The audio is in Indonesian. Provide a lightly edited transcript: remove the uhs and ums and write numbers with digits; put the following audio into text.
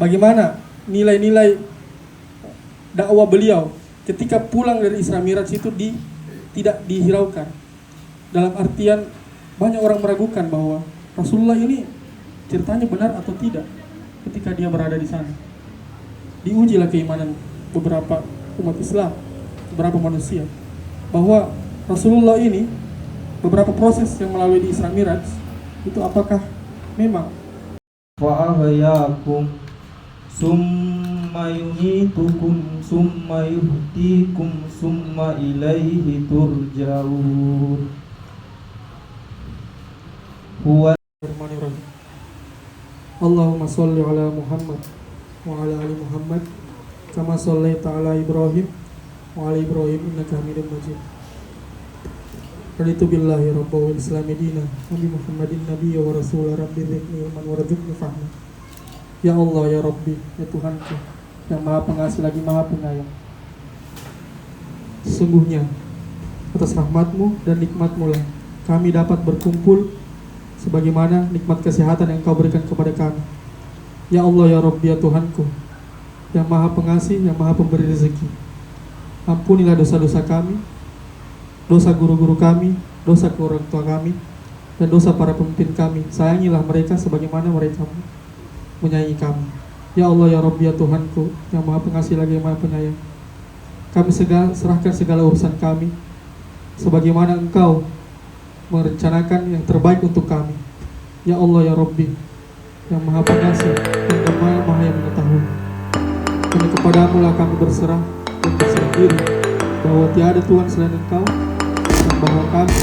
bagaimana nilai-nilai dakwah beliau ketika pulang dari Isra Miraj itu tidak dihiraukan. Dalam artian banyak orang meragukan bahwa Rasulullah ini ceritanya benar atau tidak ketika dia berada di sana. Diujilah keimanan beberapa umat Islam, beberapa manusia, bahwa Rasulullah ini beberapa proses yang melalui di Isra Miraj itu apakah memang fa'ahyakum summa yumitukum summa yuhtikum summa ilaihi turja'un. Huwa Allahumma sholli ala Muhammad wa ala ali Muhammad kama shallaita ala Ibrahim wa ala Ibrahim innaka Hamidum Majid. Raditu billahi rabba wal islami dina wa bi Muhammadin nabiyya wa rasulah rabbi zidni ilman warzuqni fahma. Ya Allah ya Rabbi, ya Tuhanku yang Maha Pengasih lagi Maha Penyayang. Sesungguhnya atas rahmat-Mu dan nikmat-Mu lah kami dapat berkumpul sebagaimana nikmat kesehatan yang Kau berikan kepada kami. Ya Allah ya Rabbi, ya Tuhanku yang Maha Pengasih, yang Maha Pemberi rezeki. Ampunilah dosa-dosa kami, dosa guru-guru kami, dosa orang tua kami, dan dosa para pemimpin kami. Sayangilah mereka sebagaimana mereka menyayangi kami. Ya Allah ya Rabbi, ya Tuhanku yang Maha Pengasih lagi yang Maha Penyayang. Kami serahkan segala urusan kami sebagaimana Engkau merencanakan yang terbaik untuk kami. Ya Allah ya Rabbi yang Maha Pengasih dan Maha yang mengetahui. Dan kepadamu lah kami berserah dan berserah diri bahwa tiada Tuhan selain Engkau, dan bahwa kami